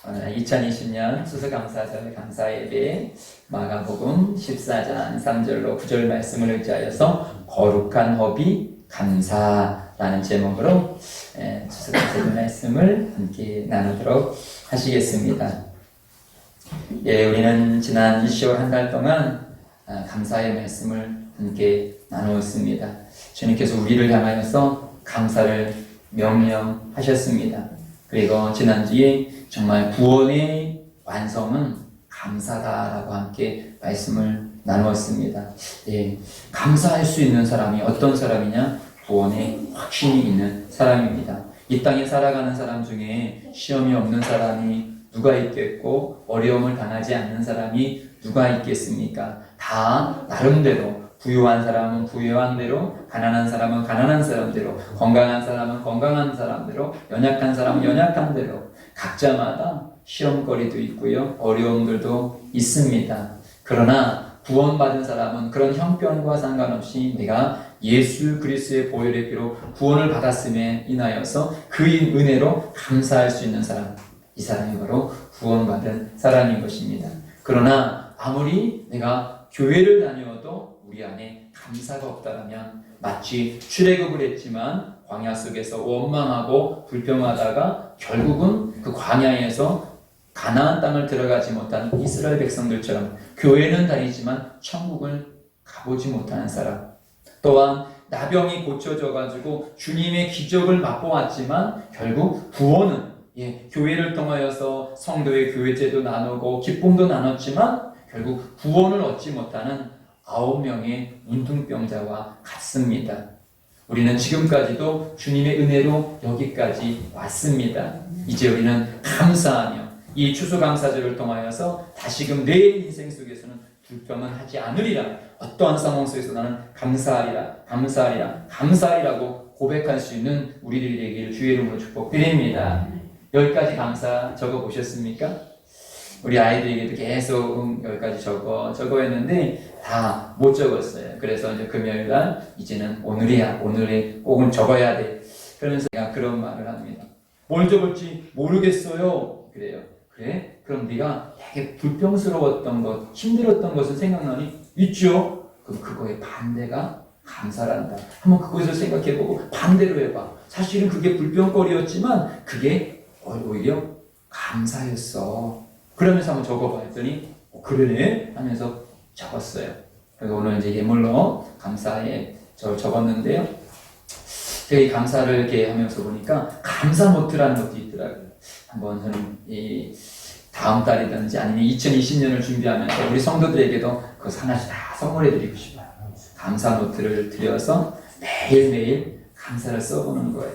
2020년 추수감사절 감사예배 마가복음 14장 3절로 9절 말씀을 의지하여서 거룩한 허비 감사라는 제목으로 추수감사절 말씀을 함께 나누도록 하시겠습니다. 우리는 지난 10월 한 달 동안 감사의 말씀을 함께 나누었습니다. 주님께서 우리를 향하여서 감사를 명령하셨습니다. 그리고 지난주에 정말 구원의 완성은 감사다라고 함께 말씀을 나누었습니다. 감사할 수 있는 사람이 어떤 사람이냐? 구원에 확신이 있는 사람입니다. 이 땅에 살아가는 사람 중에 시험이 없는 사람이 누가 있겠고 어려움을 당하지 않는 사람이 누가 있겠습니까? 다 나름대로 부유한 사람은 부유한 대로, 가난한 사람은 가난한 사람대로, 건강한 사람은 건강한 사람대로, 연약한 사람은 연약한 대로 각자마다 시험거리도 있고요, 어려움들도 있습니다. 그러나 구원받은 사람은 그런 형편과 상관없이 내가 예수 그리스도의 보혈의 피로 구원을 받았음에 인하여서 그의 은혜로 감사할 수 있는 사람, 이 사람이 바로 구원받은 사람인 것입니다. 그러나 아무리 내가 교회를 다녀도 우리 안에 감사가 없다면 마치 출애굽을 했지만 광야 속에서 원망하고 불평하다가 결국은 그 광야에서 가나안 땅을 들어가지 못한 이스라엘 백성들처럼 교회는 다니지만 천국을 가보지 못하는 사람, 또한 나병이 고쳐져 가지고 주님의 기적을 맛보았지만 결국 구원은 교회를 통하여서 성도의 교회제도 나누고 기쁨도 나눴지만 결국 구원을 얻지 못하는 9명의 문둥병자와 같습니다. 우리는 지금까지도 주님의 은혜로 여기까지 왔습니다. 이제 우리는 감사하며 이 추수감사절을 통하여서 다시금 내 인생 속에서는 불평은 하지 않으리라. 어떠한 상황 속에서 나는 감사하리라고 고백할 수 있는 우리들이 되기를 주의 이름으로 축복드립니다. 10가지 감사 적어보셨습니까? 우리 아이들에게도 계속 10가지 적어 했는데 다 못 적었어요. 그래서 이제 금요일날 이제는 오늘이야. 오늘에 꼭은 적어야 돼. 그러면서 내가 그런 말을 합니다. 뭘 적을지 모르겠어요. 그래요. 그래? 그럼 네가 되게 불평스러웠던 것, 힘들었던 것은 생각나니? 있죠? 그럼 그거의 반대가 감사란다. 한번 그것을 생각해보고 반대로 해봐. 사실은 그게 불평거리였지만 그게 오히려 감사였어. 그러면서 한번 적어봐 했더니 그러네 하면서 적었어요. 그래서 오늘 이제 예물로 감사에 적었는데요. 제가 이 감사를 이렇게 하면서 보니까 감사 노트라는 것도 있더라고요. 한번 저는 이 다음 달이든지 아니면 2020년을 준비하면서 우리 성도들에게도 그거 하나씩 다 선물해 드리고 싶어요. 감사 노트를 드려서 매일매일 감사를 써보는 거예요.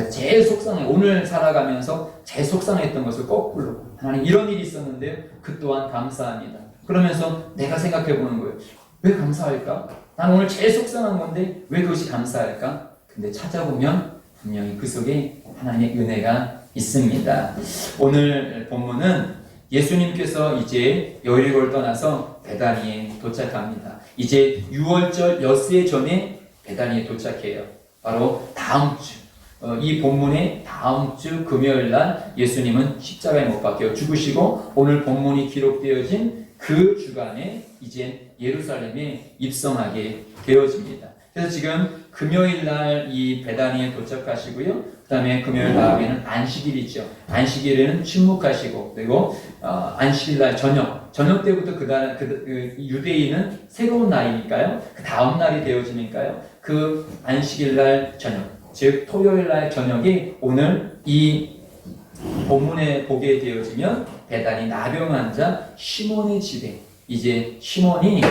제일 속상해. 오늘 살아가면서 제일 속상했던 것을 거꾸로. 하나님 이런 일이 있었는데요. 그 또한 감사합니다. 그러면서 내가 생각해 보는 거예요. 왜 감사할까? 난 오늘 제일 속상한 건데 왜 그것이 감사할까? 근데 찾아보면 분명히 그 속에 하나님의 은혜가 있습니다. 오늘 본문은 예수님께서 이제 여리고를 떠나서 베다니에 도착합니다. 이제 6월절 엿새 전에 베다니에 도착해요. 바로 다음 주. 이 본문의 다음 주 금요일 날 예수님은 십자가에 못 박혀 죽으시고 오늘 본문이 기록되어진 그 주간에 이제 예루살렘에 입성하게 되어집니다. 그래서 지금 금요일 날 이 베다니에 도착하시고요. 그 다음에 금요일 다음에는 안식일이죠. 안식일에는 침묵하시고 그리고 안식일 날 저녁 때부터 그 유대인은 새로운 날이니까요. 그 다음 날이 되어지니까요. 그 안식일 날 저녁 즉 토요일 날 저녁이 오늘 이 본문에 보게 되어지면 베다니 나병 환자 시몬의 집에 이제 시몬이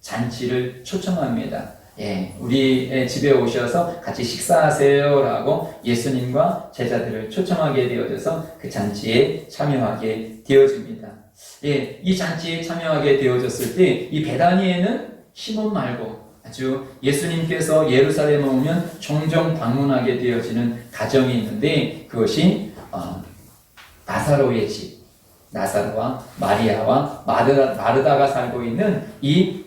잔치를 초청합니다. 우리 집에 오셔서 같이 식사하세요라고 예수님과 제자들을 초청하게 되어져서 그 잔치에 참여하게 되어집니다. 이 잔치에 참여하게 되어졌을 때 이 베다니에는 시몬 말고 아주 예수님께서 예루살렘에 오면 종종 방문하게 되어지는 가정이 있는데 그것이 나사로의 집, 나사로와 마리아와 마르다가 살고 있는 이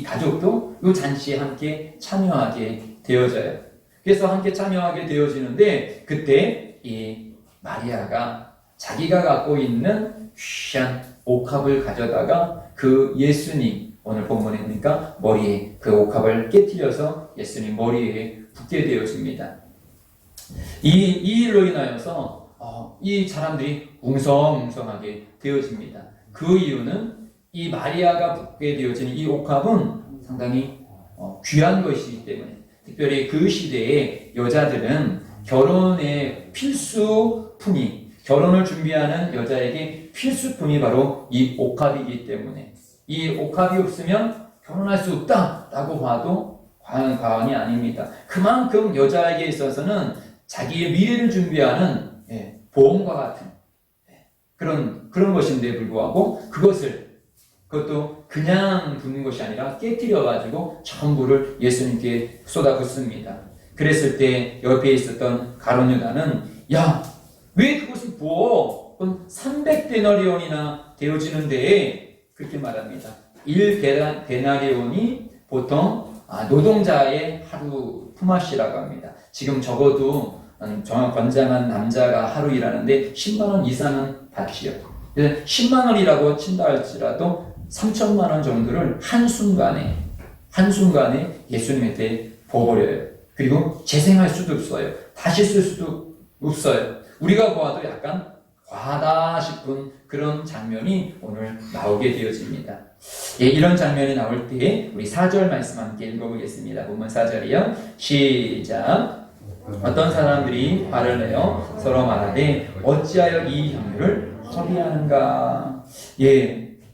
가족도 이 잔치에 함께 참여하게 되어져요. 그래서 함께 참여하게 되어지는데 그때 이 마리아가 자기가 갖고 있는 귀한 옥합을 가져다가 그 예수님, 오늘 본문에 보니까 머리에 그 옥합을 깨뜨려서 예수님 머리에 붓게 되어집니다. 이 일로 인하여서 이 사람들이 웅성웅성하게 되어집니다. 그 이유는 이 마리아가 붓게 되어지는 이 옥합은 상당히 귀한 것이기 때문에, 특별히 그 시대의 여자들은 결혼의 필수품이, 결혼을 준비하는 여자에게 필수품이 바로 이 옥합이기 때문에, 이 옥합이 없으면 결혼할 수 없다라고 봐도 과언이 아닙니다. 그만큼 여자에게 있어서는 자기의 미래를 준비하는 보험과 같은 그런 것인데 불구하고 그것도 그냥 붓는 것이 아니라 깨뜨려가지고 전부를 예수님께 쏟아붓습니다. 그랬을 때 옆에 있었던 가룟 유다는 야, 왜 그것을 부어? 그럼 300데나리온이나 되어지는데 그렇게 말합니다. 1데나리온이 보통 노동자의 하루 품앗이라고 합니다. 지금 적어도 정말 건장한 남자가 하루 일하는데 10만 원 이상은 받지요. 10만 원이라고 친다 할지라도 3천만 원 정도를 한순간에 예수님한테 부어버려요. 그리고 재생할 수도 없어요. 다시 쓸 수도 없어요. 우리가 보아도 약간 과하다 싶은 그런 장면이 오늘 나오게 되어집니다. 이런 장면이 나올 때 우리 4절 말씀 함께 읽어보겠습니다. 본문 4절이요. 시작. 어떤 사람들이 화를 내어 서로 말하되 어찌하여 이 향유를 허비하는가.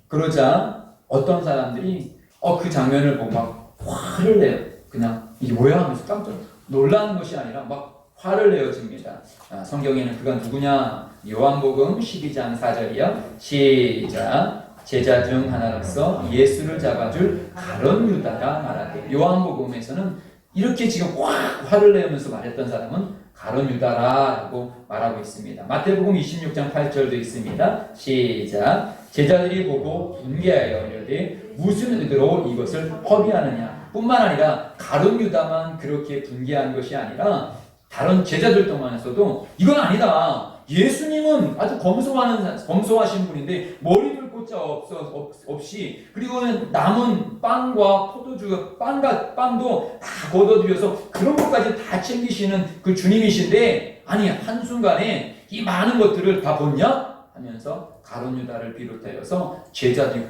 그러자 어떤 사람들이 그 장면을 보고 막 화를 내요. 그냥 이게 뭐야 하면서 깜짝 놀라는 것이 아니라 막 화를 내어집니다. 성경에는 그가 누구냐? 요한복음 12장 4절이요. 시작. 제자 중 하나로서 예수를 잡아줄 가룟 유다라 말하되. 요한복음에서는 이렇게 지금 화를 내면서 말했던 사람은 가룟 유다라고 말하고 있습니다. 마태복음 26장 8절도 있습니다. 시작. 제자들이 보고 분개하여 이르되 무슨 의도로 이것을 허비하느냐. 뿐만 아니라 가룟 유다만 그렇게 분개한 것이 아니라 다른 제자들 동안에서도 이건 아니다. 예수님은 아주 검소하신 분인데 머리를 꽂자 없이, 그리고 남은 빵과 포도주, 빵도 다 걷어들여서 그런 것까지 다 챙기시는 그 주님이신데, 아니 한순간에 이 많은 것들을 다 봤냐? 하면서 가룟 유다를 비롯하여서 제자들이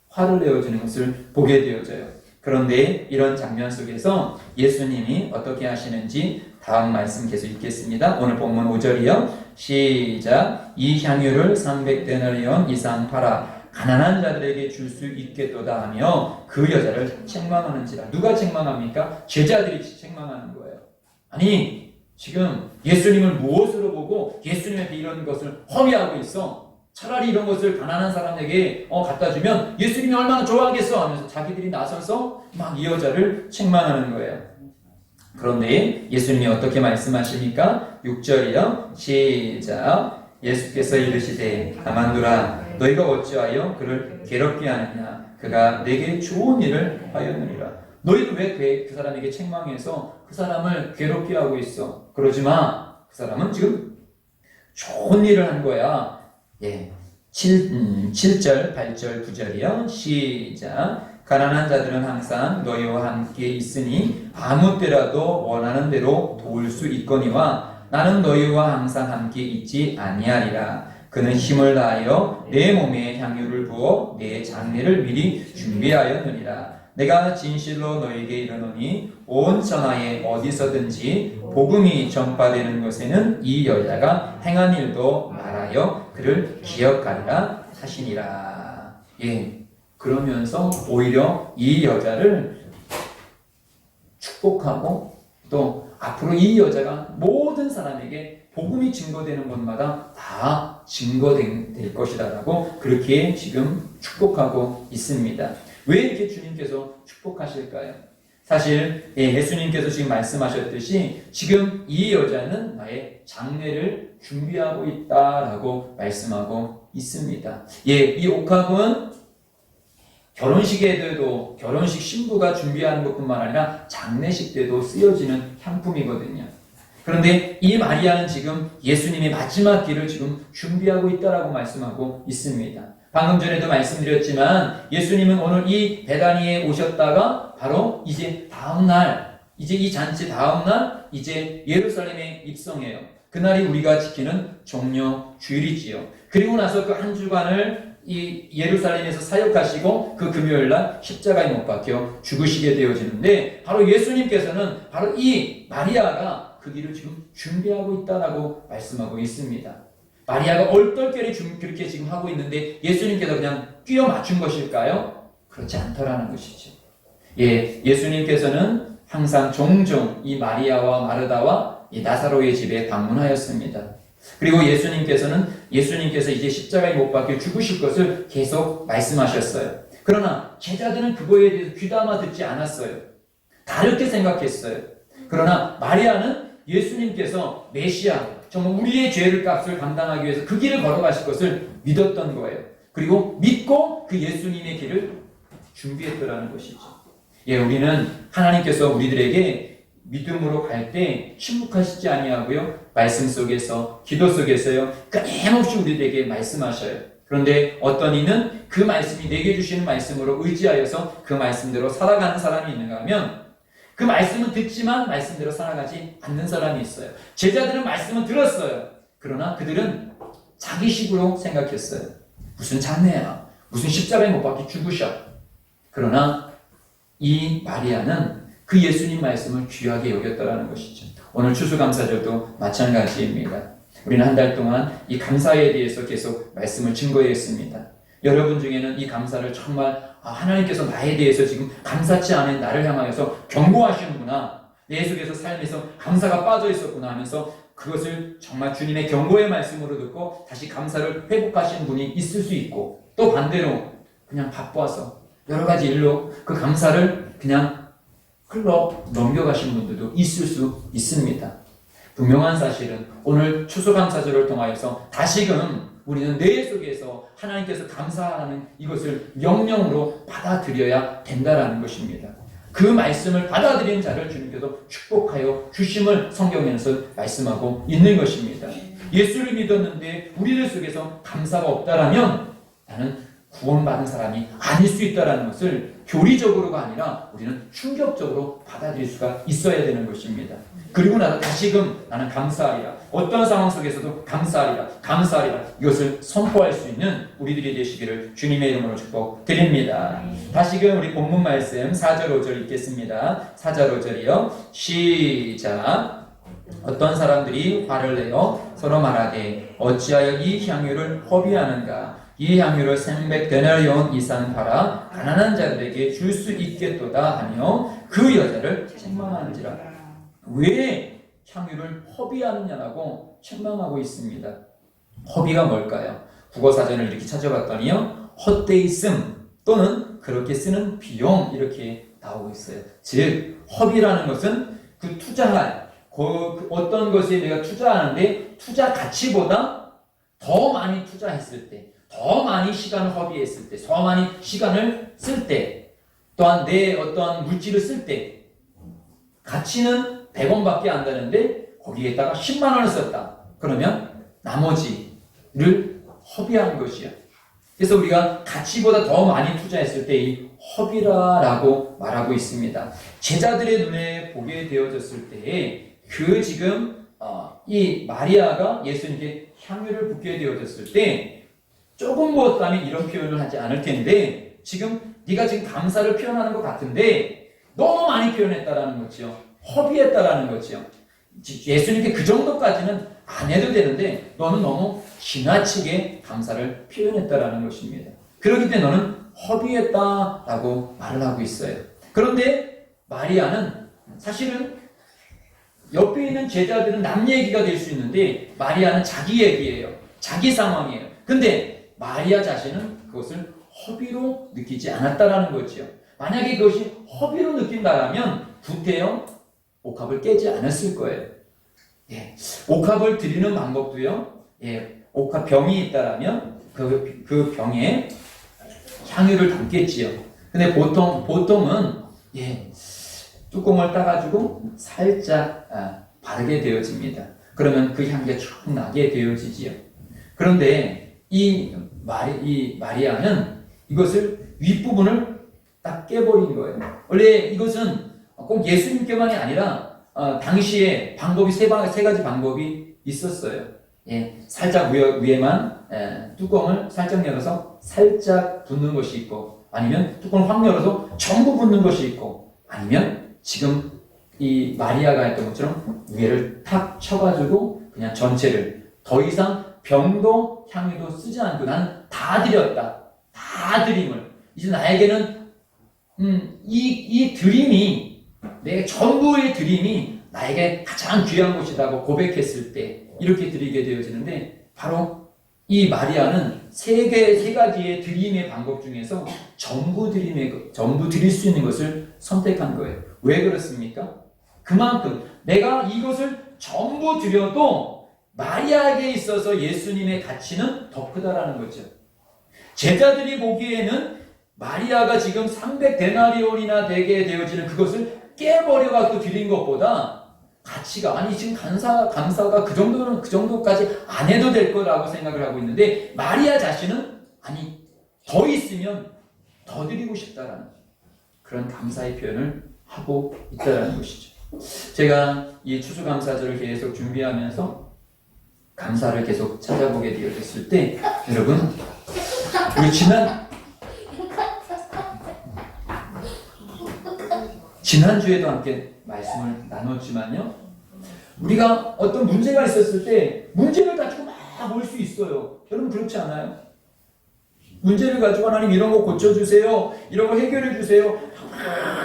화를 내어지는 것을 보게 되어져요. 그런데 이런 장면 속에서 예수님이 어떻게 하시는지 다음 말씀 계속 읽겠습니다. 오늘 본문 5절이요. 시작. 이 향유를 300데나리온 이상 팔아 가난한 자들에게 줄 수 있겠도다 하며 그 여자를 책망하는지라. 누가 책망합니까? 제자들이 책망하는 거예요. 아니 지금 예수님을 무엇으로 보고 예수님한테 이런 것을 허비하고 있어? 차라리 이런 것을 가난한 사람에게 갖다 주면 예수님이 얼마나 좋아하겠어 하면서 자기들이 나서서 막 이 여자를 책망하는 거예요. 그런데 예수님이 어떻게 말씀하십니까? 6절이요. 시작. 예수께서 이르시되 가만두라. 너희가 어찌하여 그를 괴롭게 하느냐. 그가 내게 좋은 일을 하였느니라. 너희도 왜 그 사람에게 책망해서 그 사람을 괴롭게 하고 있어? 그러지 마. 그 사람은 지금 좋은 일을 한 거야. 7절, 8절, 9절이요. 시작. 가난한 자들은 항상 너희와 함께 있으니 아무 때라도 원하는 대로 도울 수 있거니와 나는 너희와 항상 함께 있지 아니하리라. 그는 힘을 다하여 내 몸에 향유를 부어 내 장례를 미리 준비하였느니라. 내가 진실로 너희에게 이르노니 온 천하에 어디서든지 복음이 전파되는 것에는 이 여자가 행한 일도 말하여 그를 기억하리라 하시니라. 그러면서 오히려 이 여자를 축복하고 또 앞으로 이 여자가 모든 사람에게 복음이 증거되는 곳마다 다 증거될 것이다라고 그렇게 지금 축복하고 있습니다. 왜 이렇게 주님께서 축복하실까요? 사실 예수님께서 지금 말씀하셨듯이 지금 이 여자는 나의 장례를 준비하고 있다라고 말씀하고 있습니다. 이 옥합은 결혼식에도 결혼식 신부가 준비하는 것뿐만 아니라 장례식 때도 쓰여지는 향품이거든요. 그런데 이 마리아는 지금 예수님의 마지막 길을 지금 준비하고 있다라고 말씀하고 있습니다. 방금 전에도 말씀드렸지만 예수님은 오늘 이 베다니에 오셨다가 바로 이제 다음날, 이제 이 잔치 다음날 이제 예루살렘에 입성해요. 그날이 우리가 지키는 종려 주일이지요. 그리고 나서 그 한 주간을 이 예루살렘에서 사역하시고 그 금요일날 십자가에 못 박혀 죽으시게 되어지는데 바로 예수님께서는 바로 이 마리아가 그 길을 지금 준비하고 있다라고 말씀하고 있습니다. 마리아가 얼떨결에 그렇게 지금 하고 있는데 예수님께서 그냥 끼워 맞춘 것일까요? 그렇지 않더라는 것이죠. 예수님께서는 항상 종종 이 마리아와 마르다와 이 나사로의 집에 방문하였습니다. 그리고 예수님께서 이제 십자가에 못 박혀 죽으실 것을 계속 말씀하셨어요. 그러나 제자들은 그거에 대해서 귀담아 듣지 않았어요. 다르게 생각했어요. 그러나 마리아는 예수님께서 메시아, 정말 우리의 죄를 값을 감당하기 위해서 그 길을 걸어가실 것을 믿었던 거예요. 그리고 믿고 그 예수님의 길을 준비했더라는 것이죠. 우리는 하나님께서 우리들에게 믿음으로 갈 때 침묵하시지 아니하고요. 말씀 속에서, 기도 속에서요. 끊임없이 우리들에게 말씀하셔요. 그런데 어떤 이는 그 말씀이 내게 주시는 말씀으로 의지하여서 그 말씀대로 살아가는 사람이 있는가 하면 그 말씀은 듣지만 말씀대로 살아가지 않는 사람이 있어요. 제자들은 말씀은 들었어요. 그러나 그들은 자기식으로 생각했어요. 무슨 장례야, 무슨 십자가에 못 박혀 죽으셔. 그러나 이 마리아는 그 예수님 말씀을 귀하게 여겼다라는 것이죠. 오늘 추수감사절도 마찬가지입니다. 우리는 한 달 동안 이 감사에 대해서 계속 말씀을 증거했습니다. 여러분 중에는 이 감사를 정말 하나님께서 나에 대해서 지금 감사치 않은 나를 향하여서 경고하시는구나, 내 속에서 삶에서 감사가 빠져 있었구나 하면서 그것을 정말 주님의 경고의 말씀으로 듣고 다시 감사를 회복하시는 분이 있을 수 있고, 또 반대로 그냥 바빠서 여러 가지 일로 그 감사를 그냥 흘러 넘겨가신 분들도 있을 수 있습니다. 분명한 사실은 오늘 추수감사절을 통하여서 다시금 우리는 내 속에서 하나님께서 감사하는 이것을 명령으로 받아들여야 된다라는 것입니다. 그 말씀을 받아들인 자를 주님께서 축복하여 주심을 성경에서 말씀하고 있는 것입니다. 예수를 믿었는데 우리들 속에서 감사가 없다라면 나는 구원받은 사람이 아닐 수 있다는 것을 교리적으로가 아니라 우리는 충격적으로 받아들일 수가 있어야 되는 것입니다. 그리고 나서 다시금 나는 감사하리라, 어떤 상황 속에서도 감사하리라 이것을 선포할 수 있는 우리들이 되시기를 주님의 이름으로 축복드립니다. 다시금 우리 본문 말씀 4절 5절 읽겠습니다. 4절 5절이요. 시작. 어떤 사람들이 화를 내어 서로 말하되 어찌하여 이 향유를 허비하는가, 이 향유를 300데나리온 이상 팔아 가난한 자들에게 줄 수 있겠도다 하며 그 여자를 책망하는지라. 왜 향유를 허비하느냐라고 책망하고 있습니다. 허비가 뭘까요? 국어사전을 이렇게 찾아봤더니요, 헛되이 씀 또는 그렇게 쓰는 비용 이렇게 나오고 있어요. 즉 허비라는 것은 그 투자할 그 어떤 것에 내가 투자하는데 투자 가치보다 더 많이 투자했을 때, 더 많이 시간을 허비했을 때, 더 많이 시간을 쓸 때, 또한 내 어떤 물질을 쓸 때 가치는 100원밖에 안 되는데 거기에다가 10만 원을 썼다. 그러면 나머지를 허비한 것이야. 그래서 우리가 가치보다 더 많이 투자했을 때 이 허비라라고 말하고 있습니다. 제자들의 눈에 보게 되어졌을 때에 그 지금 이 마리아가 예수님께 향유를 붓게 되어졌을 때 조금 부었다면 이런 표현을 하지 않을 텐데 지금 네가 지금 감사를 표현하는 것 같은데 너무 많이 표현했다라는 거죠. 허비했다라는 거죠. 예수님께 그 정도까지는 안 해도 되는데 너는 너무 지나치게 감사를 표현했다라는 것입니다. 그렇기 때문에 너는 허비했다라고 말을 하고 있어요. 그런데 마리아는 사실은 옆에 있는 제자들은 남 얘기가 될 수 있는데 마리아는 자기 얘기예요. 자기 상황이에요. 근데 마리아 자신은 그것을 허비로 느끼지 않았다라는 거죠. 만약에 그것이 허비로 느낀다라면 구태여 옥합을 깨지 않았을 거예요. 옥합을 드리는 방법도요. 옥합 병이 있다라면 그 병에 향유를 담겠지요. 근데 보통은 뚜껑을 따가지고 살짝 바르게 되어집니다. 그러면 그 향기가 쭉 나게 되어지지요. 그런데 이 마리아는 이것을 윗부분을 딱 깨버린 거예요. 원래 이것은 꼭 예수님께만이 아니라 당시에 방법이 세 가지 방법이 있었어요. 예, 살짝 위에만 뚜껑을 살짝 열어서 살짝 붓는 것이 있고, 아니면 뚜껑을 확 열어서 전부 붓는 것이 있고, 아니면 지금 이 마리아가 했던 것처럼 위에를 탁 쳐가지고 그냥 전체를 더 이상 병도 향유도 쓰지 않고 나는 다 드렸다. 다 드림을. 이제 나에게는 이 드림이 내 전부의 드림이 나에게 가장 귀한 것이라고 고백했을 때 이렇게 드리게 되어지는데, 바로 이 마리아는 세 가지의 드림의 방법 중에서 전부 드릴 수 있는 것을 선택한 거예요. 왜 그렇습니까? 그만큼 내가 이것을 전부 드려도 마리아에게 있어서 예수님의 가치는 더 크다라는 거죠. 제자들이 보기에는 마리아가 지금 300데나리온이나 되게 되어지는 그것을 깨버려갖고 드린 것보다 가치가, 아니 지금 감사가 그 정도까지 안 해도 될 거라고 생각을 하고 있는데, 마리아 자신은 아니 더 있으면 더 드리고 싶다라는 그런 감사의 표현을 하고 있다라는 것이죠. 제가 이 추수감사절을 계속 준비하면서 감사를 계속 찾아보게 되었을 때, 여러분 우리 지난주에도 함께 말씀을 나눴지만요, 우리가 어떤 문제가 있었을 때 문제를 가지고 막 올 수 있어요. 여러분 그렇지 않아요? 문제를 가지고 하나님 이런 거 고쳐주세요, 이런 거 해결해주세요,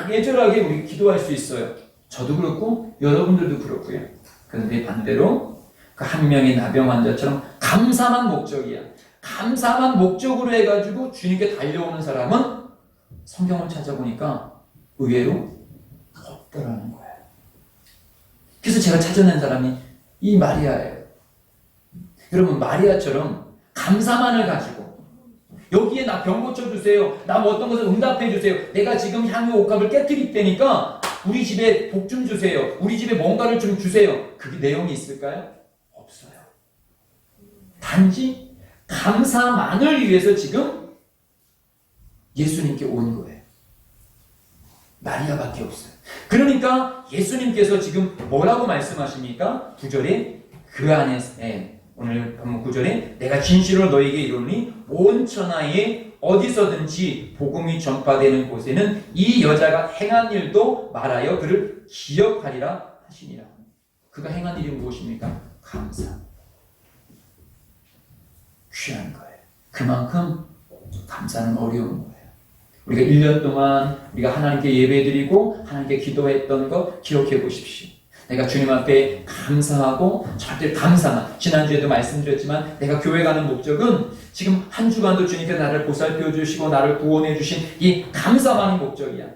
애절하게 우리 기도할 수 있어요. 저도 그렇고 여러분들도 그렇고요. 그런데 반대로 그 한 명의 나병 환자처럼 감사만 목적이야. 감사만 목적으로 해가지고 주님께 달려오는 사람은 성경을 찾아보니까 의외로 없더라는 거예요. 그래서 제가 찾아낸 사람이 이 마리아예요. 여러분 마리아처럼 감사만을 가지고, 여기에 나 병 고쳐주세요, 나 뭐 어떤 것을 응답해주세요, 내가 지금 향유 옥합을 깨뜨릴 때니까 우리 집에 복 좀 주세요, 우리 집에 뭔가를 좀 주세요, 그게 내용이 있을까요? 없어요. 단지 감사만을 위해서 지금 예수님께 온 거예요. 마리아밖에 없어요. 그러니까 예수님께서 지금 뭐라고 말씀하십니까? 9절에 그 안에, 오늘 본문 9절에 내가 진실로 너에게 이르노니 온 천하에 어디서든지 복음이 전파되는 곳에는 이 여자가 행한 일도 말하여 그를 기억하리라 하시니라. 그가 행한 일이 무엇입니까? 감사. 귀한 거예요. 그만큼 감사는 어려운 거예요. 우리가 1년 동안 우리가 하나님께 예배드리고 하나님께 기도했던 거 기록해 보십시오. 내가 주님 앞에 감사하고 절대 감사만, 지난주에도 말씀드렸지만 내가 교회 가는 목적은 지금 한 주간도 주님께 나를 보살펴 주시고 나를 구원해 주신 이 감사만이 목적이야.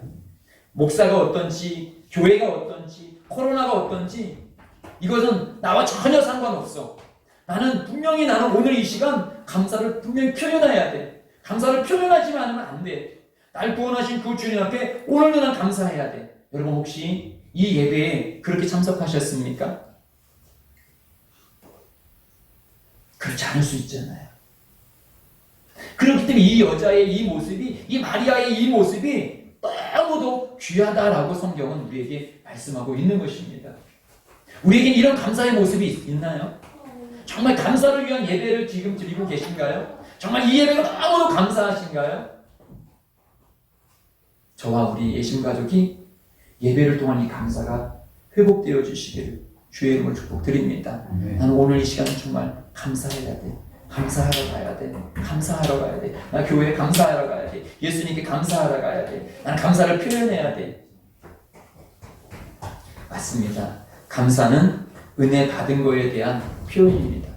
목사가 어떤지, 교회가 어떤지, 코로나가 어떤지 이것은 나와 전혀 상관없어. 분명히 나는 오늘 이 시간 감사를 분명히 표현해야 돼. 감사를 표현하지 않으면 안 돼. 날 구원하신 그 주님 앞에 오늘도 난 감사해야 돼. 여러분 혹시 이 예배에 그렇게 참석하셨습니까? 그렇지 않을 수 있잖아요. 그렇기 때문에 이 여자의 이 모습이, 이 마리아의 이 모습이 너무도 귀하다라고 성경은 우리에게 말씀하고 있는 것입니다. 우리에겐 이런 감사의 모습이 있나요? 정말 감사를 위한 예배를 지금 드리고 계신가요? 정말 이 예배가 너무도 감사하신가요? 저와 우리 예심가족이 예배를 통한 이 감사가 회복되어 주시기를 주의 이름으로 축복드립니다. 나는 오늘 이 시간 정말 감사해야 돼. 감사하러 가야 돼. 감사하러 가야 돼. 나 교회에 감사하러 가야 돼. 예수님께 감사하러 가야 돼. 나는 감사를 표현해야 돼. 맞습니다. 감사는 은혜 받은 거에 대한 표현입니다.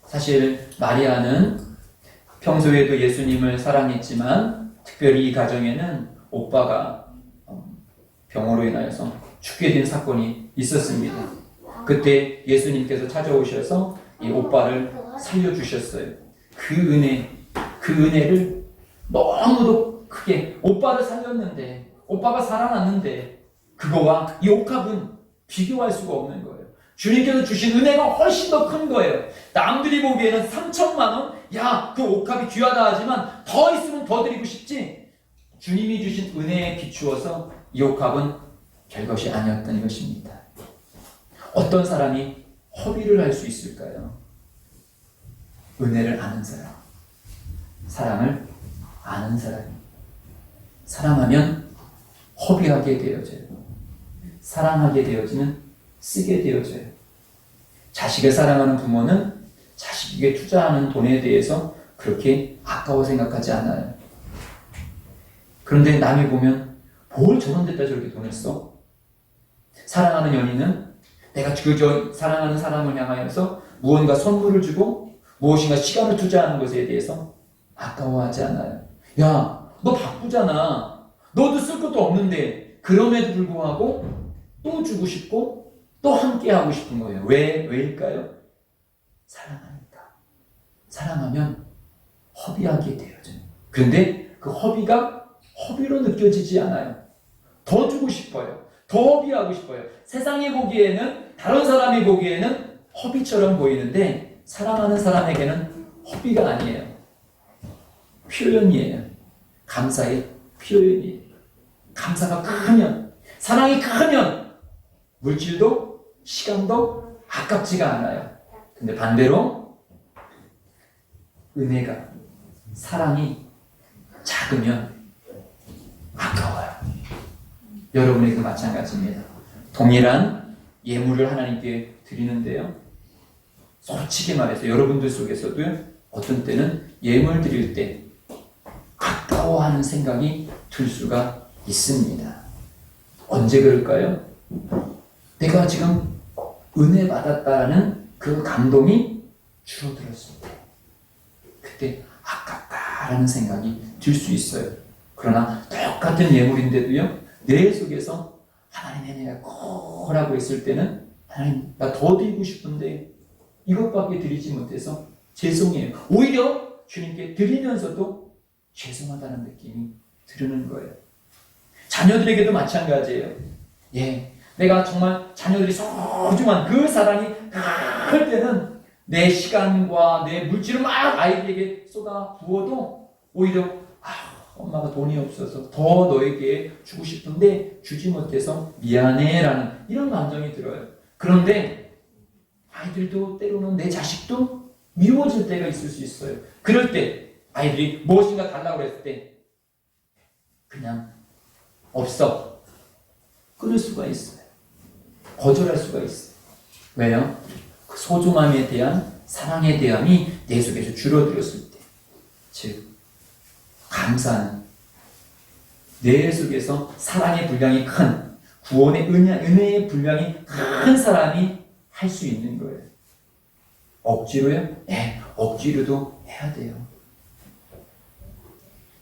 사실 마리아는 평소에도 예수님을 사랑했지만 특별히 이 가정에는 오빠가 병으로 인하여서 죽게 된 사건이 있었습니다. 그때 예수님께서 찾아오셔서 이 오빠를 살려주셨어요. 그 은혜를 너무도 크게, 오빠를 살렸는데, 오빠가 살아났는데 그거와 이 옥합은 비교할 수가 없는 거예요. 주님께서 주신 은혜가 훨씬 더 큰 거예요. 남들이 보기에는 3천만 원? 야, 그 옥합이 귀하다 하지만 더 있으면 더 드리고 싶지. 주님이 주신 은혜에 비추어서 이 옥합은 별것이 아니었던 것입니다. 어떤 사람이 허비를 할 수 있을까요? 은혜를 아는 사람, 사랑을 아는 사람이. 사랑하면 허비하게 되어져요. 사랑하게 되어지는 쓰게 되어져요. 자식을 사랑하는 부모는 자식에게 투자하는 돈에 대해서 그렇게 아까워 생각하지 않아요. 그런데 남이 보면 뭘 저런 데다 저렇게 돈을 써? 사랑하는 연인은 내가 그 사랑하는 사람을 향하여서 무언가 선물을 주고 무엇인가 시간을 투자하는 것에 대해서 아까워하지 않아요. 야, 너 바쁘잖아. 너도 쓸 것도 없는데 그럼에도 불구하고 또 주고 싶고 또 함께 하고 싶은 거예요. 왜일까요? 사랑하니까. 사랑하면 허비하게 되어져요. 그런데 그 허비가 허비로 느껴지지 않아요. 더 주고 싶어요. 더 허비하고 싶어요. 세상이 보기에는, 다른 사람이 보기에는 허비처럼 보이는데 사랑하는 사람에게는 허비가 아니에요. 표현이에요. 감사의 표현이에요. 감사가 크면, 사랑이 크면 물질도 시간도 아깝지가 않아요. 근데 반대로 은혜가, 사랑이 작으면 아까워요. 여러분에게도 마찬가지입니다. 동일한 예물을 하나님께 드리는데요. 솔직히 말해서 여러분들 속에서도 어떤 때는 예물 드릴 때 아까워하는 생각이 들 수가 있습니다. 언제 그럴까요? 내가 지금 은혜 받았다는 그 감동이 줄어들었을 때, 그때 아깝다라는 생각이 들 수 있어요. 그러나 똑같은 예물인데도요, 내 속에서 하나님의 은혜가 콜하고 있을 때는 하나님, 나 더 드리고 싶은데 이것밖에 드리지 못해서 죄송해요. 오히려 주님께 드리면서도 죄송하다는 느낌이 드는 거예요. 자녀들에게도 마찬가지예요. 예, 내가 정말 자녀들이 소중한 그 사랑이 클 때는 내 시간과 내 물질을 막 아이들에게 쏟아 부어도 오히려 엄마가 돈이 없어서 더 너에게 주고 싶은데 주지 못해서 미안해라는 이런 감정이 들어요. 그런데 아이들도 때로는 내 자식도 미워질 때가 있을 수 있어요. 그럴 때 아이들이 무엇인가 달라고 했을 때 그냥 없어, 끊을 수가 있어요. 거절할 수가 있어요. 왜요? 그 소중함에 대한 사랑에 대함이 내 속에서 줄어들었을 때, 즉 감사는 내 속에서 사랑의 분량이 큰, 구원의 은혜의 분량이 큰 사람이 할 수 있는 거예요. 억지로요? 네, 억지로도 해야 돼요.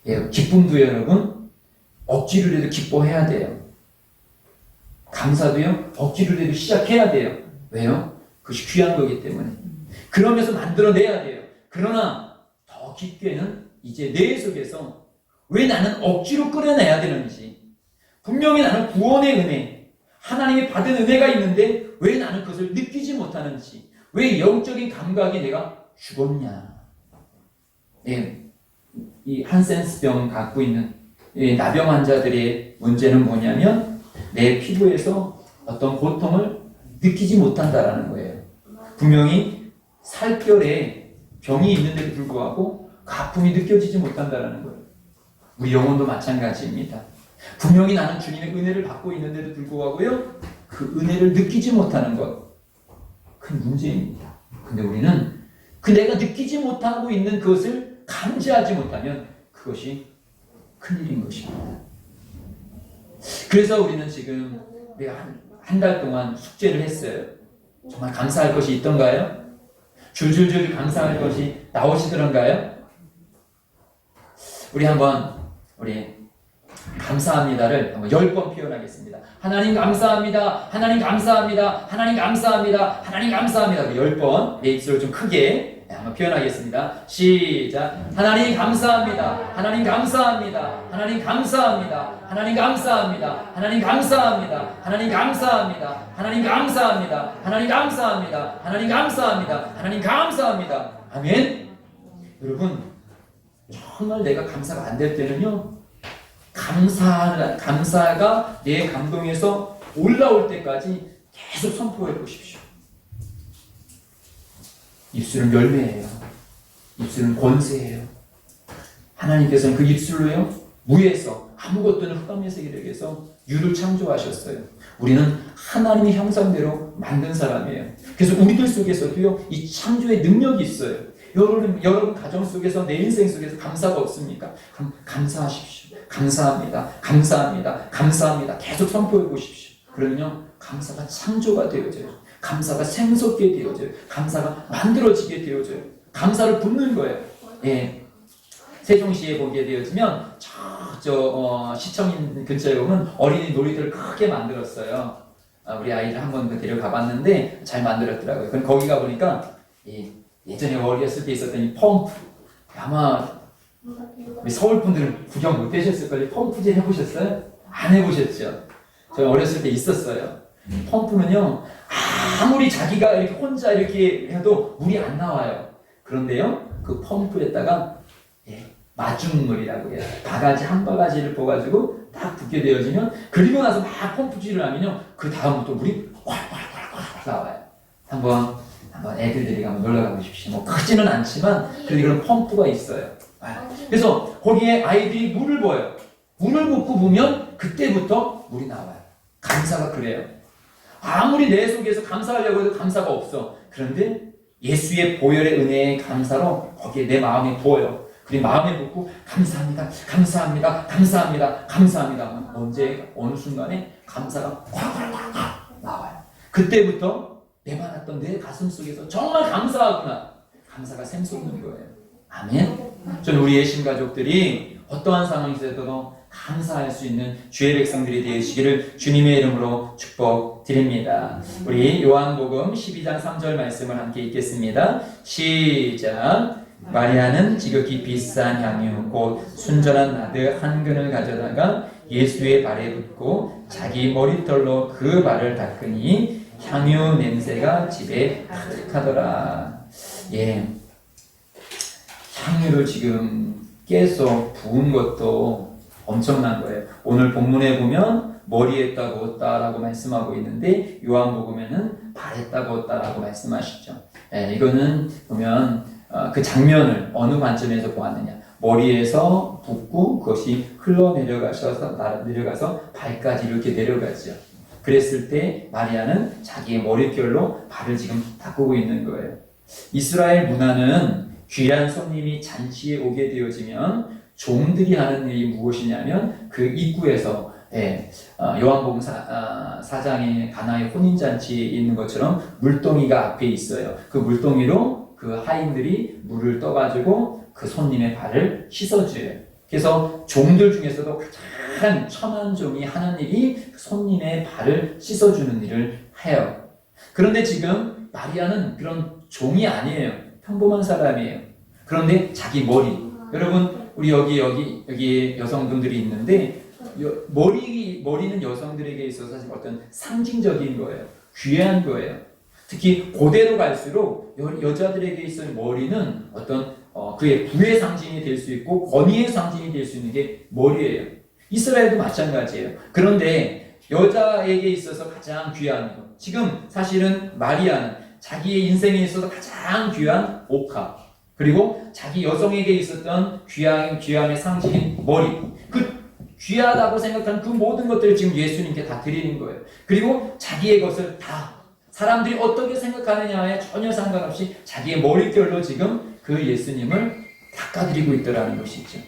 예, 기쁨도 여러분 억지로라도 기뻐해야 돼요. 감사도요 억지로라도 시작해야 돼요. 왜요? 그것이 귀한 거기 때문에. 그러면서 만들어내야 돼요. 그러나 더 깊게는 이제 내 속에서 왜 나는 억지로 끌어내야 되는지, 분명히 나는 구원의 은혜, 하나님이 받은 은혜가 있는데 왜 나는 그것을 느끼지 못하는지, 왜 영적인 감각이 내가 죽었냐. 예, 이 한센스병 갖고 있는 나병 환자들의 문제는 뭐냐면 내 피부에서 어떤 고통을 느끼지 못한다라는 거예요. 분명히 살결에 병이 있는데도 불구하고 그 아픔이 느껴지지 못한다라는 거예요. 우리 영혼도 마찬가지입니다. 분명히 나는 주님의 은혜를 받고 있는데도 불구하고요, 그 은혜를 느끼지 못하는 것, 큰 문제입니다. 근데 우리는 그 내가 느끼지 못하고 있는 그것을 감지하지 못하면 그것이 큰일인 것입니다. 그래서 우리는 지금 내가 한 달 동안 숙제를 했어요. 정말 감사할 것이 있던가요? 줄줄줄 감사할 것이 나오시더런가요? 우리 한번 우리 감사합니다를 한번 10번 표현하겠습니다. 하나님 감사합니다. 하나님 감사합니다. 하나님 감사합니다. 하나님 감사합니다. 10번 내 입술을 좀 크게 한번 표현하겠습니다. 시작. 하나님 감사합니다. 하나님 감사합니다. 하나님 감사합니다. 하나님 감사합니다. 하나님 감사합니다. 하나님 감사합니다. 하나님 감사합니다. 하나님 감사합니다. 하나님 감사합니다. 하나님 감사합니다. 아멘. 여러분, 정말 내가 감사가 안 될 때는요, 감사가 내 감동에서 올라올 때까지 계속 선포해 보십시오. 입술은 열매예요. 입술은 권세예요. 하나님께서는 그 입술로요, 무에서 아무것도 없는 흑암의 세계에서 유를 창조하셨어요. 우리는 하나님의 형상대로 만든 사람이에요. 그래서 우리들 속에서도요, 이 창조의 능력이 있어요. 여러분 가정 속에서, 내 인생 속에서 감사가 없습니까? 그럼 감사하십시오. 감사합니다. 감사합니다. 감사합니다. 계속 선포해 보십시오. 그러면요, 감사가 창조가 되어져요. 감사가 샘솟게 되어져요. 감사가 만들어지게 되어져요. 감사를 붓는 거예요. 예. 세종시에 보게 되어지면 시청 근처에 보면 어린이 놀이터를 크게 만들었어요. 우리 아이를 한번 데려가 봤는데 잘 만들었더라고요. 그럼 거기 가보니까 예전에 어렸을 때 있었던 이 펌프, 아마 우리 서울 분들은 구경 못 되셨을걸요. 펌프질 해보셨어요? 안 해보셨죠? 저 어렸을 때 있었어요. 펌프는요, 아무리 자기가 이렇게 혼자 이렇게 해도 물이 안 나와요. 그런데요, 그 펌프에다가 마중물이라고 해요. 바가지 한 바가지를 부어가지고 딱 붓게 되어지면, 그리고 나서 막 펌프질을 하면요, 그 다음부터 물이 콸콸콸콸 나와요. 한번 애들들이 한번 놀러 가보십시오. 뭐 크지는 않지만 그런 펌프가 있어요. 그래서 거기에 아이들이 물을 부어요. 물을 붓고 부으면 그때부터 물이 나와요. 감사가 그래요. 아무리 내 속에서 감사하려고 해도 감사가 없어. 그런데 예수의 보혈의 은혜의 감사로 거기에 내 마음에 부어요. 그리고 마음에 붓고 감사합니다, 감사합니다, 감사합니다, 감사합니다 하면 언제, 어느 순간에 감사가 콱콱콱 나와요. 그때부터 내만았던 내 가슴 속에서 정말 감사하구나, 감사가 샘솟는 거예요. 아멘. 저는 우리 예신 가족들이 어떠한 상황에서도 감사할 수 있는 주의 백성들이 되시기를 주님의 이름으로 축복드립니다. 우리 요한복음 12장 3절 말씀을 함께 읽겠습니다. 시작. 마리아는 지극히 비싼 향유 곧 순전한 나드 한 근을 가져다가 예수의 발에 붓고 자기 머리털로 그 발을 닦으니 향유 냄새가 집에 가득하더라. 예, 향유를 지금 깨서 부은 것도 엄청난 거예요. 오늘 본문에 보면 머리에다 부었다라고 말씀하고 있는데 요한복음에는 발에다 부었다라고 말씀하시죠. 예, 이거는 보면 그 장면을 어느 관점에서 보았느냐, 머리에서 붓고 그것이 내려가서 발까지 이렇게 내려가죠. 그랬을 때 마리아는 자기의 머릿결로 발을 지금 닦고 있는 거예요. 이스라엘 문화는 귀한 손님이 잔치에 오게 되어지면 종들이 하는 일이 무엇이냐면 그 입구에서 요한복음 4장의 가나의 혼인잔치에 있는 것처럼 물동이가 앞에 있어요. 그 물동이로 그 하인들이 물을 떠가지고 그 손님의 발을 씻어줘요. 그래서 종들 중에서도 가장 천한 종이 하는 일이 손님의 발을 씻어주는 일을 해요. 그런데 지금 마리아는 그런 종이 아니에요. 평범한 사람이에요. 그런데 자기 머리, 여러분 우리 여기 여성분들이 있는데 머리는 여성들에게 있어서 사실 어떤 상징적인 거예요. 귀한 거예요. 특히 고대로 갈수록 여자들에게 있어서 머리는 어떤 그의 부의 상징이 될 수 있고 권위의 상징이 될 수 있는 게 머리예요. 이스라엘도 마찬가지예요. 그런데 여자에게 있어서 가장 귀한 것, 지금 사실은 마리아는 자기의 인생에 있어서 가장 귀한 옥합, 그리고 자기 여성에게 있었던 귀함의 상징인 머리, 그 귀하다고 생각하는 그 모든 것들을 지금 예수님께 다 드리는 거예요. 그리고 자기의 것을 다 사람들이 어떻게 생각하느냐에 전혀 상관없이 자기의 머릿결로 지금 그 예수님을 닦아드리고 있더라는 것이죠.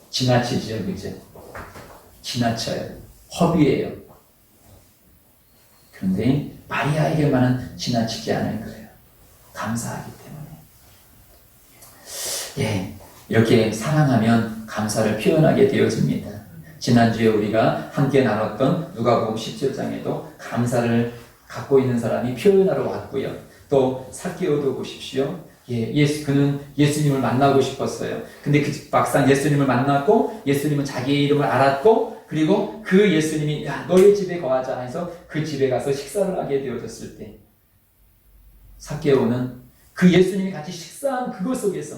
지나치죠, 그죠? 지나쳐요. 허비예요. 그런데 마리아에게만은 지나치지 않을 거예요. 감사하기 때문에. 예, 이렇게 사랑하면 감사를 표현하게 되어집니다. 지난주에 우리가 함께 나눴던 누가복음 17장에도 감사를 갖고 있는 사람이 표현하러 왔고요. 또 삭개오도 보십시오. 그는 예수님을 만나고 싶었어요. 근데 막상 예수님을 만났고 예수님은 자기의 이름을 알았고 그리고 그 예수님이 야 너의 집에 거하자 해서 그 집에 가서 식사를 하게 되어졌을 때 삭개오는 그 예수님이 같이 식사한 그것 속에서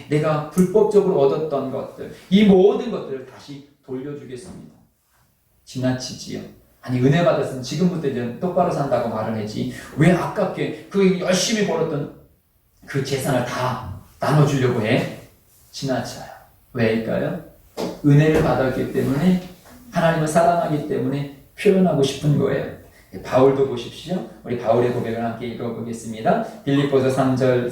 내가 불법적으로 얻었던 것들 이 모든 것들을 다시 돌려주겠습니다. 지나치지요. 아니 은혜 받았으면 지금부터 이제 똑바로 산다고 말을 하지 왜 아깝게 그 열심히 벌었던 그 재산을 다 나눠주려고 해? 지나쳐요. 왜일까요? 은혜를 받았기 때문에 하나님을 사랑하기 때문에 표현하고 싶은 거예요. 바울도 보십시오. 우리 바울의 고백을 함께 읽어보겠습니다. 빌립보서 3장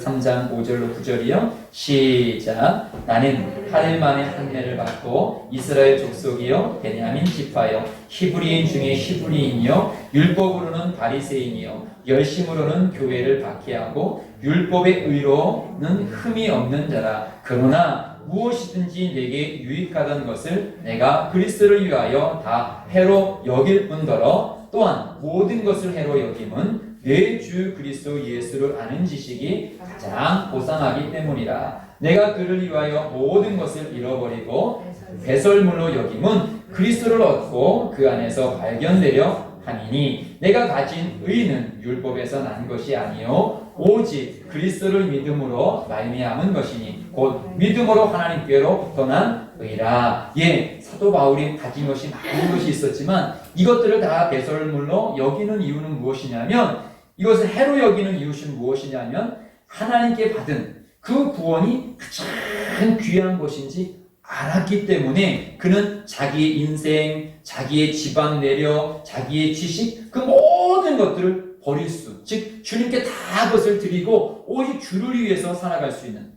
5절로 9절이요. 시작. 나는 8일 만에 한례를 받고 이스라엘 족속이요 베냐민 지파요 히브리인 중에 히브리인이요 율법으로는 바리새인이요 열심으로는 교회를 박해하고 율법의 의로는 흠이 없는 자라. 그러나 무엇이든지 내게 유익하던 것을 내가 그리스도를 위하여 다 해로 여길 뿐더러 또한 모든 것을 해로 여김은 내 주 그리스도 예수를 아는 지식이 가장 보상하기 때문이라. 내가 그를 위하여 모든 것을 잃어버리고 배설물로 여김은 그리스도를 얻고 그 안에서 발견되려 함이니 내가 가진 의는 율법에서 난 것이 아니요 오직 그리스도를 믿음으로 말미암은 것이니 곧 믿음으로 하나님께로부터 난 의라. 사도 바울이 가진 것이 많은 것이 있었지만 이것들을 다 배설물로 여기는 이유는 무엇이냐면 이것을 해로 여기는 이유는 무엇이냐면 하나님께 받은 그 구원이 가장 귀한 것인지 알았기 때문에 그는 자기의 인생, 자기의 집안 내력, 자기의 지식 그 모든 것들을 버릴 수, 즉 주님께 다 것을 드리고 오직 주를 위해서 살아갈 수 있는.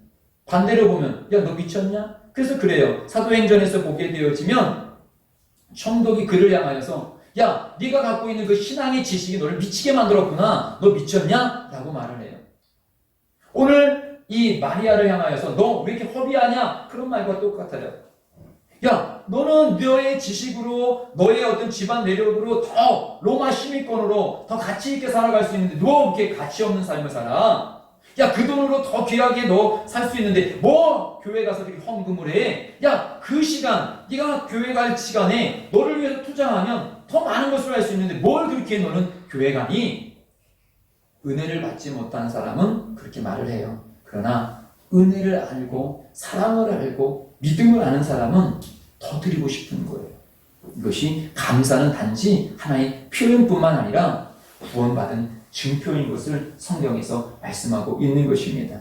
반대로 보면 야 너 미쳤냐? 그래서 그래요. 사도행전에서 보게 되어지면 총독이 그를 향하여서 야 네가 갖고 있는 그 신앙의 지식이 너를 미치게 만들었구나. 너 미쳤냐? 라고 말을 해요. 오늘 이 마리아를 향하여서 너 왜 이렇게 허비하냐? 그런 말과 똑같아요. 야 너는 너의 지식으로 너의 어떤 집안 내력으로 더 로마 시민권으로 더 가치 있게 살아갈 수 있는데 너 이렇게 가치 없는 삶을 살아. 야 그 돈으로 더 귀하게 너 살 수 있는데 뭐 교회 가서 이렇게 헌금을 해. 야 그 시간 네가 교회 갈 시간에 너를 위해서 투자하면 더 많은 것을 할 수 있는데 뭘 그렇게 너는 교회 가니? 은혜를 받지 못한 사람은 그렇게 말을 해요. 그러나 은혜를 알고 사랑을 알고 믿음을 아는 사람은 더 드리고 싶은 거예요. 이것이 감사는 단지 하나의 표현뿐만 아니라 구원받은 증표인 것을 성경에서 말씀하고 있는 것입니다.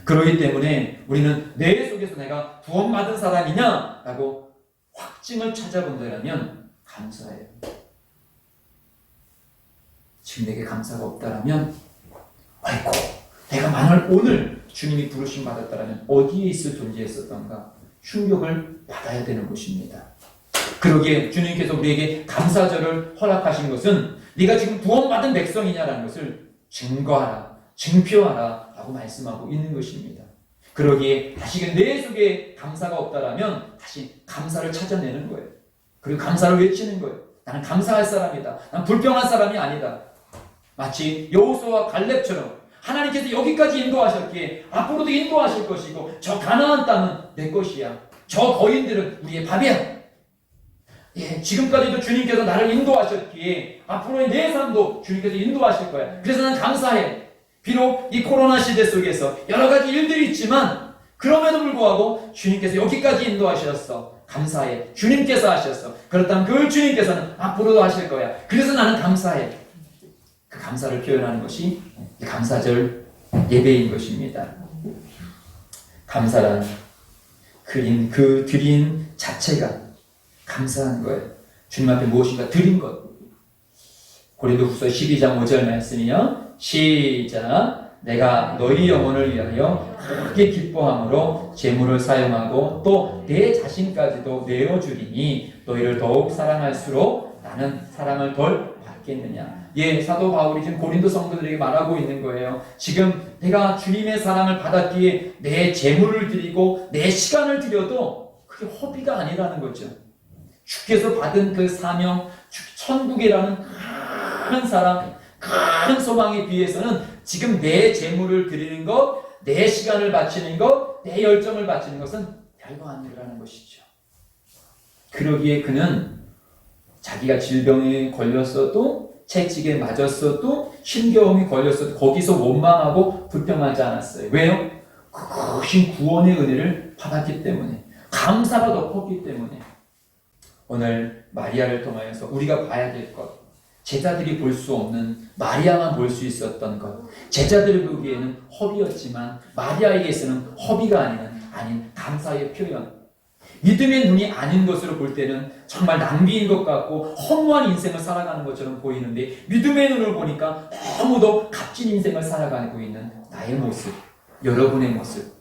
그렇기 때문에 우리는 내 속에서 내가 구원받은 사람이냐? 라고 확증을 찾아본다면 감사해요. 지금 내게 감사가 없다라면 아이고 내가 만약 오늘 주님이 부르심 받았다라면 어디에 있을 존재였었던가 충격을 받아야 되는 것입니다. 그러기에 주님께서 우리에게 감사절을 허락하신 것은 네가 지금 구원받은 백성이냐라는 것을 증거하라, 증표하라 라고 말씀하고 있는 것입니다. 그러기에 다시금 내 속에 감사가 없다라면 다시 감사를 찾아내는 거예요. 그리고 감사를 외치는 거예요. 나는 감사할 사람이다. 난 불평할 사람이 아니다. 마치 여호수아와 갈렙처럼 하나님께서 여기까지 인도하셨기에 앞으로도 인도하실 것이고 저 가나안 땅은 내 것이야. 저 거인들은 우리의 밥이야. 지금까지도 주님께서 나를 인도하셨기에 앞으로의 내 삶도 주님께서 인도하실 거야. 그래서 난 감사해. 비록 이 코로나 시대 속에서 여러 가지 일들이 있지만 그럼에도 불구하고 주님께서 여기까지 인도하셨어. 감사해. 주님께서 하셨어. 그렇다면 그 주님께서는 앞으로도 하실 거야. 그래서 나는 감사해. 그 감사를 표현하는 것이 감사절 예배인 것입니다. 감사란 그 드린 자체가 감사한 거예요. 주님 앞에 무엇인가 드린 것. 고린도후서 12장 5절 말씀이요. 시작. 내가 너희 영혼을 위하여 크게 기뻐함으로 재물을 사용하고 또 내 자신까지도 내어주리니 너희를 더욱 사랑할수록 나는 사랑을 덜 받겠느냐. 사도 바울이 지금 고린도 성도들에게 말하고 있는 거예요. 지금 내가 주님의 사랑을 받았기에 내 재물을 드리고 내 시간을 드려도 그게 허비가 아니라는 거죠. 주께서 받은 그 사명, 천국이라는 큰 사랑, 큰 소망에 비해서는 지금 내 재물을 드리는 것, 내 시간을 바치는 것, 내 열정을 바치는 것은 별거 아니라는 것이죠. 그러기에 그는 자기가 질병에 걸렸어도, 채찍에 맞았어도, 신경이 걸렸어도 거기서 원망하고 불평하지 않았어요. 왜요? 크신 구원의 은혜를 받았기 때문에, 감사가 더 컸기 때문에. 오늘 마리아를 통하여서 우리가 봐야 될 것, 제자들이 볼 수 없는 마리아만 볼 수 있었던 것, 제자들이 보기에는 허비였지만 마리아에게서는 허비가 아닌 감사의 표현. 믿음의 눈이 아닌 것으로 볼 때는 정말 낭비인 것 같고 허무한 인생을 살아가는 것처럼 보이는데, 믿음의 눈을 보니까 너무도 값진 인생을 살아가고 있는 나의 모습, 여러분의 모습.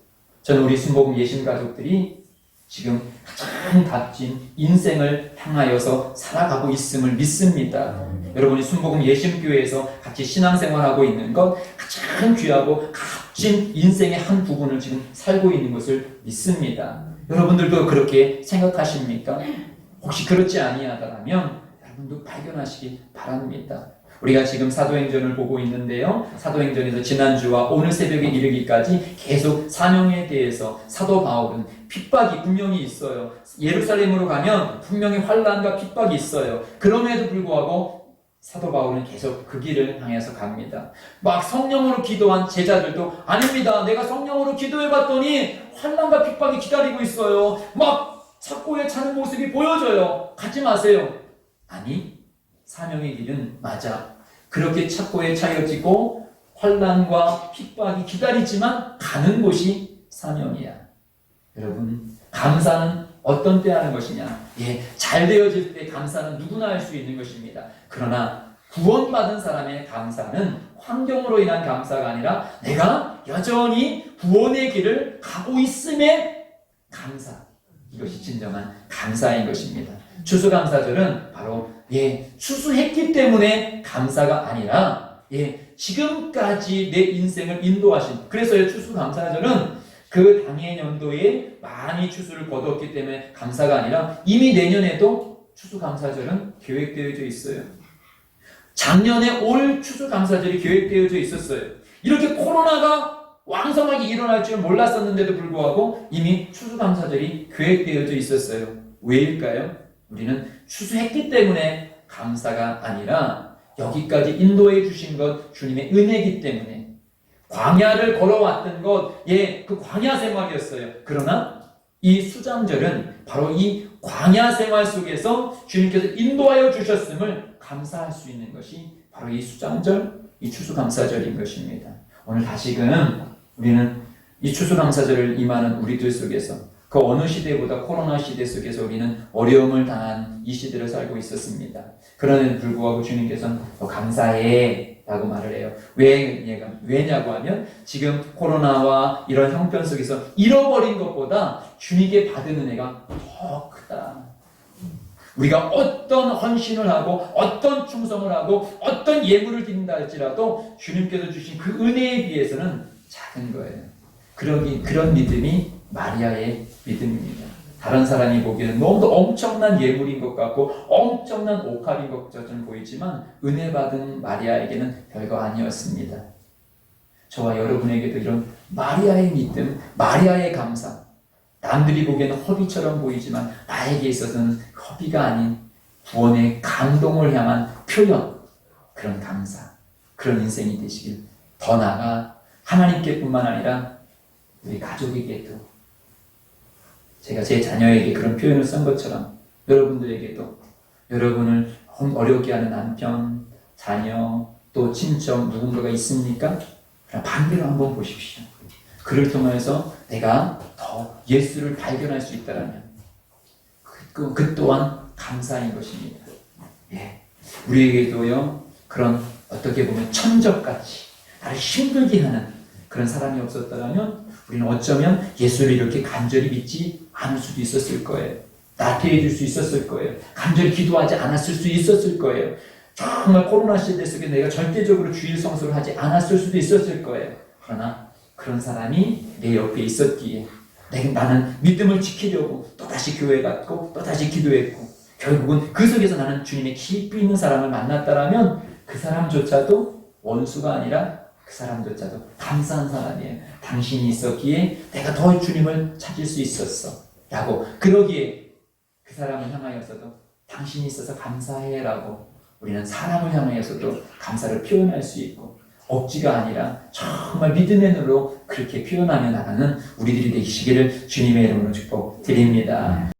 저는 우리 순복음 예심 가족들이 지금 가장 값진 인생을 향하여서 살아가고 있음을 믿습니다. 여러분이 순복음 예심교회에서 같이 신앙생활하고 있는 것, 가장 귀하고 값진 인생의 한 부분을 지금 살고 있는 것을 믿습니다. 여러분들도 그렇게 생각하십니까? 혹시 그렇지 아니하다면 여러분도 발견하시기 바랍니다. 우리가 지금 사도행전을 보고 있는데요, 사도행전에서 지난주와 오늘 새벽에 이르기까지 계속 사명에 대해서 사도 바울은 핍박이 분명히 있어요. 예루살렘으로 가면 분명히 환난과 핍박이 있어요. 그럼에도 불구하고 사도 바울은 계속 그 길을 향해서 갑니다. 막 성령으로 기도한 제자들도 아닙니다. 내가 성령으로 기도해봤더니 환난과 핍박이 기다리고 있어요. 막 착고에 차는 모습이 보여져요. 가지 마세요. 아니, 사명의 길은 맞아. 그렇게 착고에 차여지고 환난과 핍박이 기다리지만 가는 곳이 사명이야. 여러분, 감사는 어떤 때 하는 것이냐? 잘 되어질 때 감사는 누구나 할 수 있는 것입니다. 그러나 구원받은 사람의 감사는 환경으로 인한 감사가 아니라 내가 여전히 구원의 길을 가고 있음에 감사. 이것이 진정한 감사인 것입니다. 추수감사절은 바로 추수했기 때문에 감사가 아니라 지금까지 내 인생을 인도하신, 그래서요 추수감사절은 그 당해 연도에 많이 추수를 거뒀기 때문에 감사가 아니라 이미 내년에도 추수감사절은 계획되어져 있어요. 작년에 올 추수감사절이 계획되어져 있었어요. 이렇게 코로나가 왕성하게 일어날 줄 몰랐었는데도 불구하고 이미 추수감사절이 계획되어져 있었어요. 왜일까요? 우리는 추수했기 때문에 감사가 아니라 여기까지 인도해 주신 것 주님의 은혜이기 때문에, 광야를 걸어왔던 것, 그 광야 생활이었어요. 그러나 이 수장절은 바로 이 광야 생활 속에서 주님께서 인도하여 주셨음을 감사할 수 있는 것이 바로 이 수장절, 이 추수감사절인 것입니다. 오늘 다시금 우리는 이 추수감사절을 임하는 우리들 속에서 그 어느 시대보다 코로나 시대 속에서 우리는 어려움을 당한 이 시대를 살고 있었습니다. 그런데도 불구하고 주님께서는 더 감사해 라고 말을 해요. 왜냐고 하면 지금 코로나와 이런 형편 속에서 잃어버린 것보다 주님께 받은 은혜가 더 크다. 우리가 어떤 헌신을 하고 어떤 충성을 하고 어떤 예물을 드린다 할지라도 주님께서 주신 그 은혜에 비해서는 작은 거예요. 그런 믿음이 마리아의 믿음입니다. 다른 사람이 보기에는 너무도 엄청난 예물인 것 같고 엄청난 옥합인 것처럼 보이지만 은혜 받은 마리아에게는 별거 아니었습니다. 저와 여러분에게도 이런 마리아의 믿음, 마리아의 감사, 남들이 보기에는 허비처럼 보이지만 나에게 있어서는 허비가 아닌 구원의 감동을 향한 표현, 그런 감사, 그런 인생이 되시길, 더 나아가 하나님께뿐만 아니라 우리 가족에게도, 제가 제 자녀에게 그런 표현을 쓴 것처럼 여러분들에게도, 여러분을 어렵게 하는 남편, 자녀, 또 친척 누군가가 있습니까? 그럼 반대로 한번 보십시오. 그를 통해서 내가 더 예수를 발견할 수 있다면 그 또한 감사인 것입니다. 우리에게도요, 그런 어떻게 보면 천적같이 나를 힘들게 하는 그런 사람이 없었다면 우리는 어쩌면 예수를 이렇게 간절히 믿지 않을 수도 있었을 거예요. 나태해 줄 수 있었을 거예요. 간절히 기도하지 않았을 수 있었을 거예요. 정말 코로나 시대 속에 내가 절대적으로 주일 성수를 하지 않았을 수도 있었을 거예요. 그러나 그런 사람이 내 옆에 있었기에 나는 믿음을 지키려고 또다시 교회 갔고 또다시 기도했고, 결국은 그 속에서 나는 주님의 깊이 있는 사람을 만났다라면 그 사람조차도 원수가 아니라 그 사람조차도 감사한 사람이에요. 당신이 있었기에 내가 더 주님을 찾을 수 있었어 라고, 그러기에 그 사람을 향하여서도 당신이 있어서 감사해 라고 우리는 사람을 향하여서도 감사를 표현할 수 있고, 억지가 아니라 정말 믿음의 눈으로 그렇게 표현하며 나가는 우리들이 되시기를 주님의 이름으로 축복드립니다.